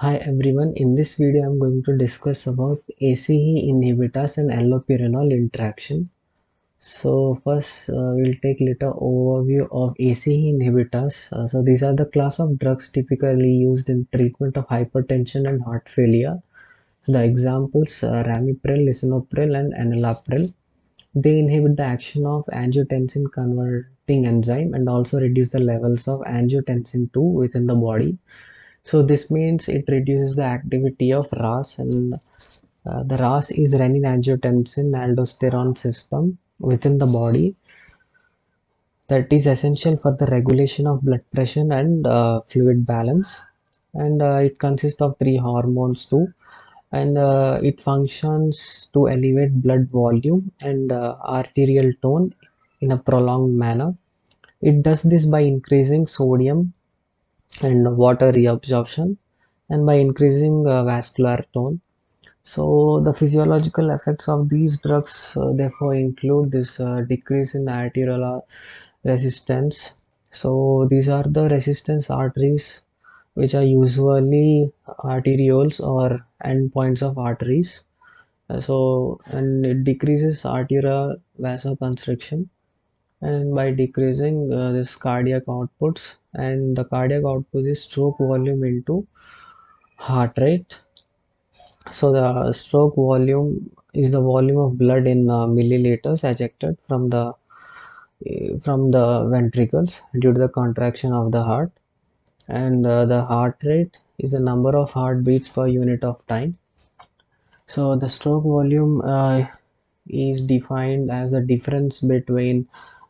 Hi everyone, in this video I'm going to discuss about ACE inhibitors and allopurinol interaction. So first we'll take little overview of ACE inhibitors. So these are the class of drugs typically used in treatment of hypertension and heart failure. So the examples ramipril, lisinopril and enalapril. They inhibit the action of angiotensin converting enzyme and also reduce the levels of angiotensin 2 within the body. So this means it reduces the activity of RAS, and the RAS is renin-angiotensin aldosterone system within the body that is essential for the regulation of blood pressure and fluid balance. And it consists of three hormones too, and it functions to elevate blood volume and arterial tone in a prolonged manner. It does this by increasing sodium and water reabsorption and by increasing vascular tone. So the physiological effects of these drugs therefore include this decrease in arterial resistance. So these are the resistance arteries which are usually arterioles or endpoints of arteries. And it decreases arterial vasoconstriction and by decreasing this cardiac outputs, and the cardiac output is stroke volume into heart rate. So the stroke volume is the volume of blood in milliliters ejected from the ventricles due to the contraction of the heart, and the heart rate is the number of heartbeats per unit of time. So the stroke volume is defined as the difference between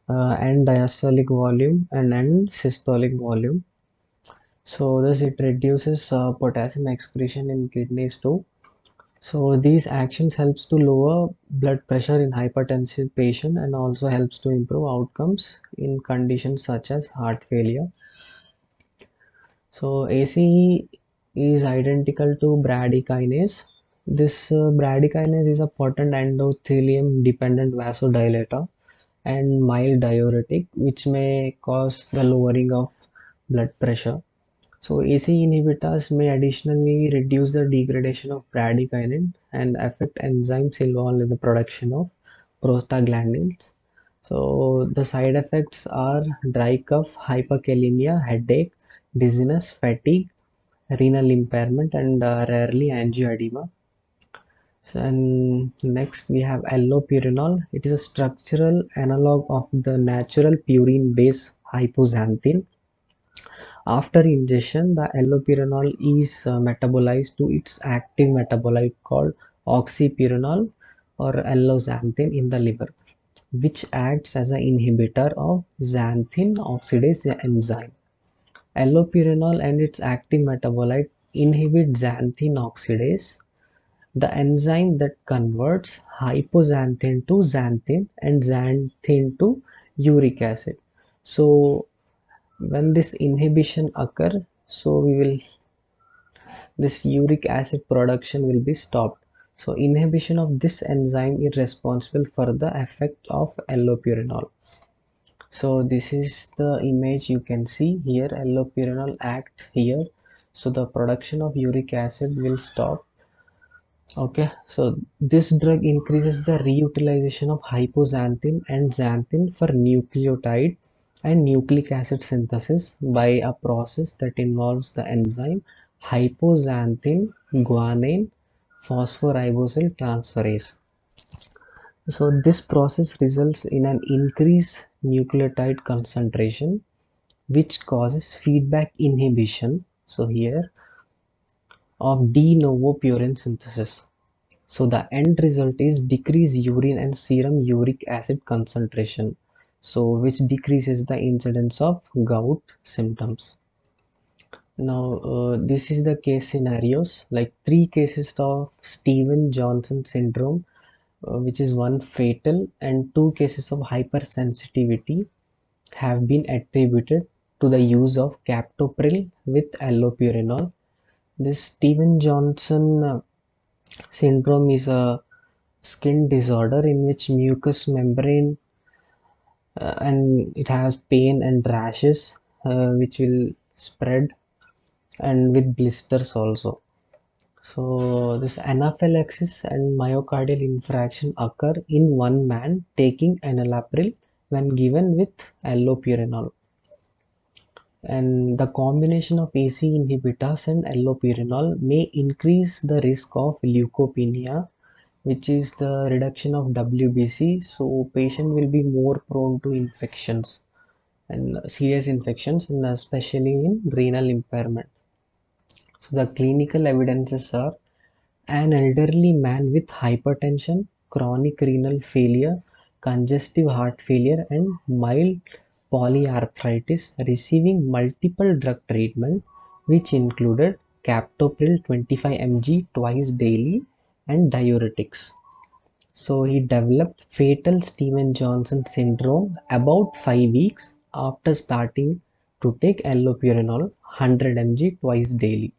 end diastolic volume and end systolic volume. So thus it reduces potassium excretion in kidneys too. So these actions helps to lower blood pressure in hypertensive patient and also helps to improve outcomes in conditions such as heart failure. So ACE is identical to bradykinase. This bradykinase is a potent endothelium dependent vasodilator and mild diuretic which may cause the lowering of blood pressure. So ACE inhibitors may additionally reduce the degradation of bradykinin and affect enzymes involved in the production of prostaglandins. So the side effects are dry cough, hyperkalemia, headache, dizziness, fatigue, renal impairment, and rarely angioedema. So, and next we have allopurinol. It is a structural analog of the natural purine base hypoxanthine. After ingestion, the allopurinol is metabolized to its active metabolite called oxypurinol or alloxanthine in the liver, which acts as an inhibitor of xanthine oxidase enzyme. Allopurinol and its active metabolite inhibit xanthine oxidase, the enzyme that converts hypoxanthine to xanthine and xanthine to uric acid. So when this inhibition occurs, so we will this uric acid production will be stopped. So inhibition of this enzyme is responsible for the effect of allopurinol. So this is the image you can see here. Allopurinol act here, so the production of uric acid will stop. Okay, so this drug increases the reutilization of hypoxanthine and xanthine for nucleotide and nucleic acid synthesis by a process that involves the enzyme hypoxanthine guanine phosphoribosyltransferase transferase. So this process results in an increased nucleotide concentration which causes feedback inhibition. So here of de novo purine synthesis. So the end result is decreased urine and serum uric acid concentration, so which decreases the incidence of gout symptoms. Now this is the case scenarios, like three cases of Steven-Johnson syndrome, which is one fatal, and two cases of hypersensitivity have been attributed to the use of captopril with allopurinol. This Steven-Johnson syndrome is a skin disorder in which mucous membrane and it has pain and rashes which will spread and with blisters also. So this anaphylaxis and myocardial infarction occur in one man taking enalapril when given with allopurinol. And the combination of AC inhibitors and allopurinol may increase the risk of leukopenia, which is the reduction of WBC. So patient will be more prone to infections and serious infections, and especially in renal impairment. So the clinical evidences are an elderly man with hypertension, chronic renal failure, congestive heart failure, and mild polyarthritis receiving multiple drug treatment, which included captopril 25 mg twice daily and diuretics. So he developed fatal Steven-Johnson syndrome about 5 weeks after starting to take allopurinol 100 mg twice daily.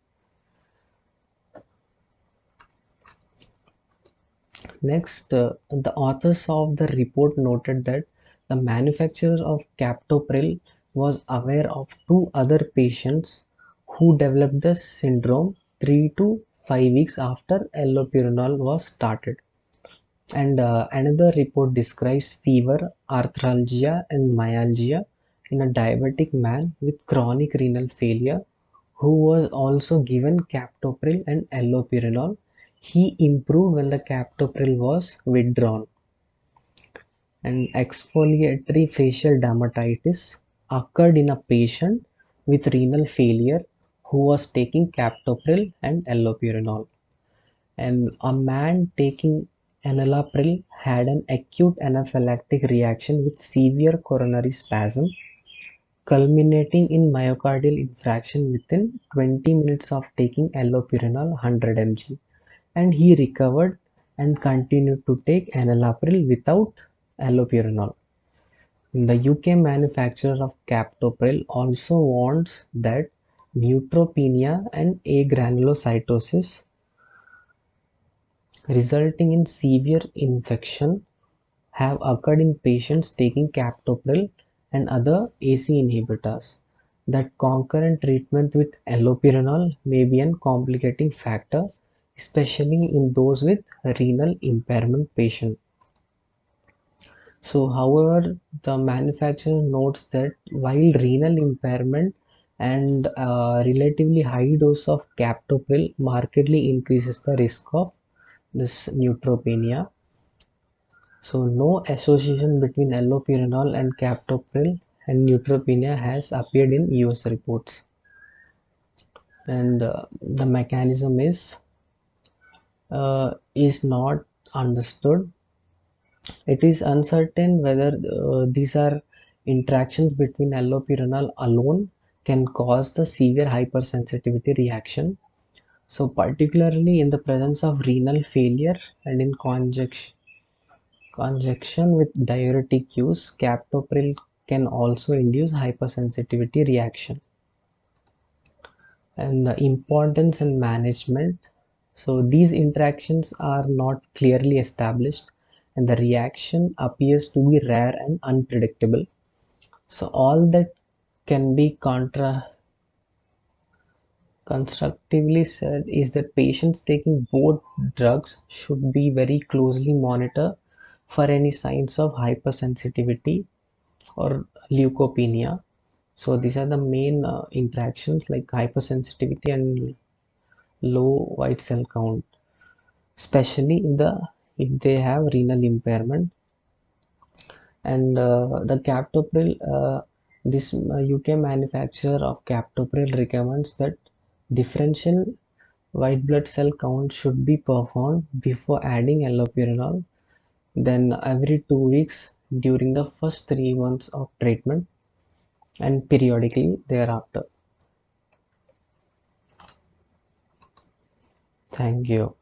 Next, the authors of the report noted that the manufacturer of captopril was aware of two other patients who developed the syndrome 3 to 5 weeks after allopurinol was started. And another report describes fever, arthralgia, and myalgia in a diabetic man with chronic renal failure who was also given captopril and allopurinol. He improved when the captopril was withdrawn. And exfoliatory facial dermatitis occurred in a patient with renal failure who was taking captopril and allopurinol. And a man taking enalapril had an acute anaphylactic reaction with severe coronary spasm, culminating in myocardial infarction within 20 minutes of taking allopurinol 100 mg. And he recovered and continued to take enalapril without allopurinol. The UK manufacturer of captopril also warns that neutropenia and agranulocytosis resulting in severe infection have occurred in patients taking captopril and other AC inhibitors. That concurrent treatment with allopurinol may be a complicating factor, especially in those with renal impairment patients. So, however, the manufacturer notes that while renal impairment and relatively high dose of captopril markedly increases the risk of this neutropenia, so no association between allopurinol and captopril and neutropenia has appeared in US reports. And the mechanism is not understood. It is uncertain whether these are interactions between allopurinol alone can cause the severe hypersensitivity reaction. So particularly in the presence of renal failure and in conjunction with diuretic use, captopril can also induce hypersensitivity reaction. And the importance and management. So these interactions are not clearly established and the reaction appears to be rare and unpredictable. So all that can be constructively said is that patients taking both drugs should be very closely monitored for any signs of hypersensitivity or leukopenia. So these are the main interactions like hypersensitivity and low white cell count, especially if they have renal impairment. And the captopril, this UK manufacturer of captopril recommends that differential white blood cell count should be performed before adding allopurinol, then every 2 weeks during the first 3 months of treatment, and periodically thereafter. Thank you.